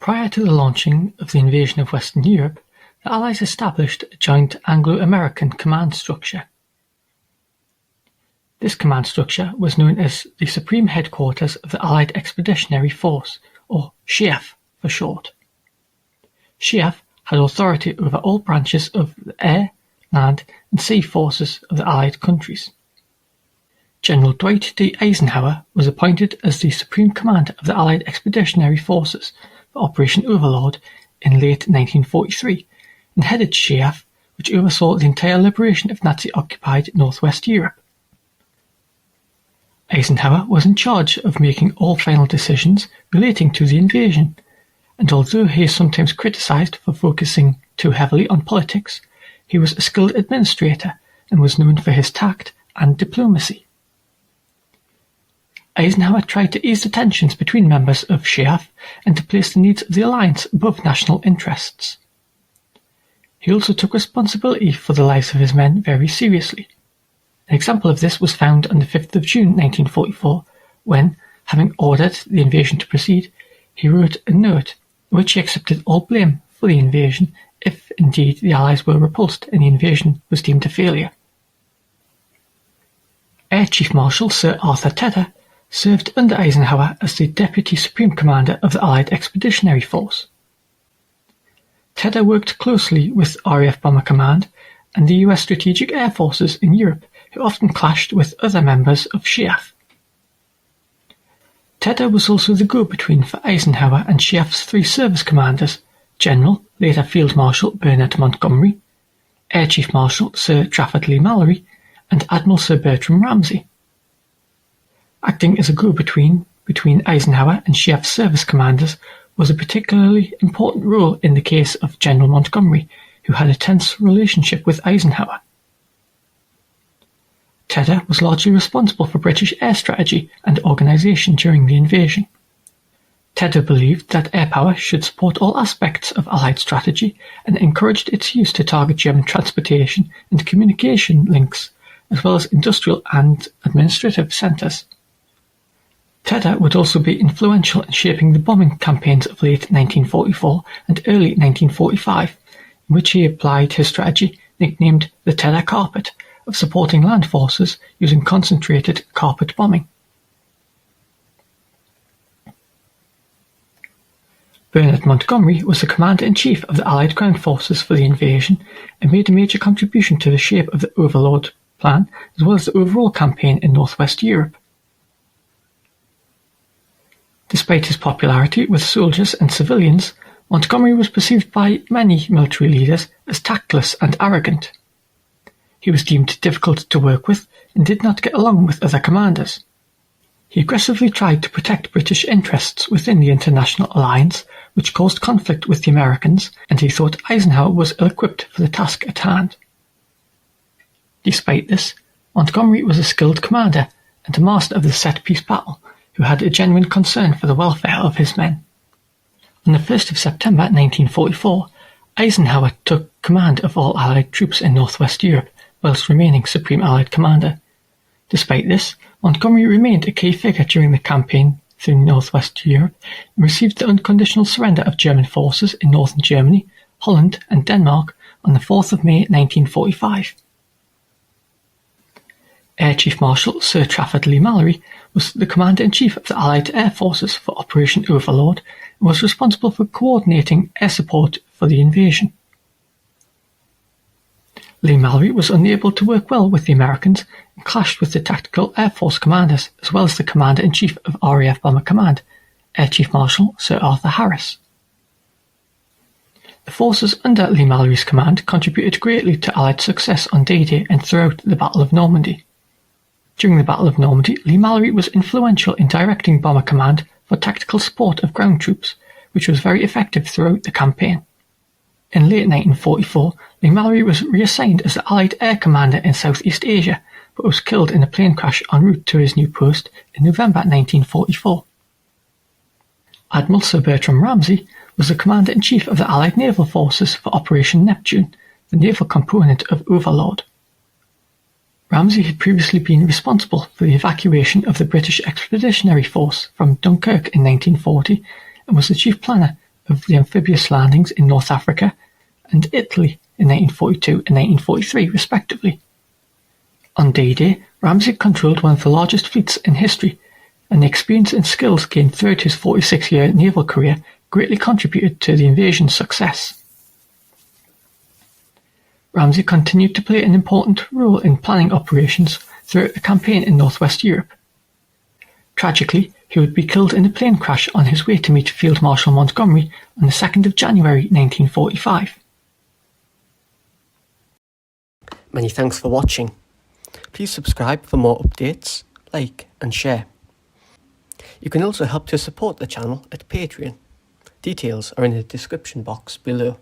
Prior to the launching of the invasion of Western Europe, the Allies established a joint Anglo-American command structure. This command structure was known as the Supreme Headquarters of the Allied Expeditionary Force, or SHAEF for short. SHAEF had authority over all branches of the air, land, and sea forces of the Allied countries. General Dwight D. Eisenhower was appointed as the Supreme Commander of the Allied Expeditionary Forces for Operation Overlord in late 1943 and headed SHAEF, which oversaw the entire liberation of Nazi-occupied northwest Europe. Eisenhower was in charge of making all final decisions relating to the invasion, and although he is sometimes criticized for focusing too heavily on politics, he was a skilled administrator and was known for his tact and diplomacy. Eisenhower tried to ease the tensions between members of SHAEF and to place the needs of the alliance above national interests. He also took responsibility for the lives of his men very seriously. An example of this was found on the 5th of June 1944 when, having ordered the invasion to proceed, he wrote a note in which he accepted all blame for the invasion if indeed the Allies were repulsed and the invasion was deemed a failure. Air Chief Marshal Sir Arthur Tedder served under Eisenhower as the Deputy Supreme Commander of the Allied Expeditionary Force. Tedder worked closely with RAF Bomber Command and the US Strategic Air Forces in Europe, who often clashed with other members of SHAEF. Tedder was also the go-between for Eisenhower and SHAEF's three service commanders, General, later Field Marshal Bernard Montgomery, Air Chief Marshal Sir Trafford Leigh-Mallory, and Admiral Sir Bertram Ramsay. Acting as a go-between between Eisenhower and SHAEF service commanders was a particularly important role in the case of General Montgomery, who had a tense relationship with Eisenhower. Tedder was largely responsible for British air strategy and organisation during the invasion. Tedder believed that air power should support all aspects of Allied strategy and encouraged its use to target German transportation and communication links, as well as industrial and administrative centres. Tedder would also be influential in shaping the bombing campaigns of late 1944 and early 1945, in which he applied his strategy, nicknamed the Tedder Carpet, of supporting land forces using concentrated carpet bombing. Bernard Montgomery was the Commander-in-Chief of the Allied ground forces for the invasion and made a major contribution to the shape of the Overlord plan as well as the overall campaign in northwest Europe. Despite his popularity with soldiers and civilians, Montgomery was perceived by many military leaders as tactless and arrogant. He was deemed difficult to work with and did not get along with other commanders. He aggressively tried to protect British interests within the international alliance, which caused conflict with the Americans, and he thought Eisenhower was ill-equipped for the task at hand. Despite this, Montgomery was a skilled commander and a master of the set-piece battle, who had a genuine concern for the welfare of his men. On the 1st of September 1944, Eisenhower took command of all Allied troops in northwest Europe, whilst remaining Supreme Allied Commander. Despite this, Montgomery remained a key figure during the campaign through northwest Europe and received the unconditional surrender of German forces in northern Germany, Holland and Denmark on the 4th of May 1945. Air Chief Marshal Sir Trafford Leigh-Mallory was the Commander-in-Chief of the Allied Air Forces for Operation Overlord and was responsible for coordinating air support for the invasion. Leigh-Mallory was unable to work well with the Americans and clashed with the Tactical Air Force commanders as well as the Commander-in-Chief of RAF Bomber Command, Air Chief Marshal Sir Arthur Harris. The forces under Leigh-Mallory's command contributed greatly to Allied success on D-Day and throughout the Battle of Normandy. During the Battle of Normandy, Leigh-Mallory was influential in directing Bomber Command for tactical support of ground troops, which was very effective throughout the campaign. In late 1944, Leigh-Mallory was reassigned as the Allied Air Commander in Southeast Asia, but was killed in a plane crash en route to his new post in November 1944. Admiral Sir Bertram Ramsay was the Commander-in-Chief of the Allied Naval Forces for Operation Neptune, the naval component of Overlord. Ramsay had previously been responsible for the evacuation of the British Expeditionary Force from Dunkirk in 1940 and was the chief planner of the amphibious landings in North Africa and Italy in 1942 and 1943 respectively. On D-Day, Ramsay controlled one of the largest fleets in history, and the experience and skills gained throughout his 46-year naval career greatly contributed to the invasion's success. Ramsay continued to play an important role in planning operations throughout the campaign in northwest Europe. Tragically, he would be killed in a plane crash on his way to meet Field Marshal Montgomery on the 2nd of January 1945. Many thanks for watching. Please subscribe for more updates, like and share. You can also help to support the channel at Patreon. Details are in the description box below.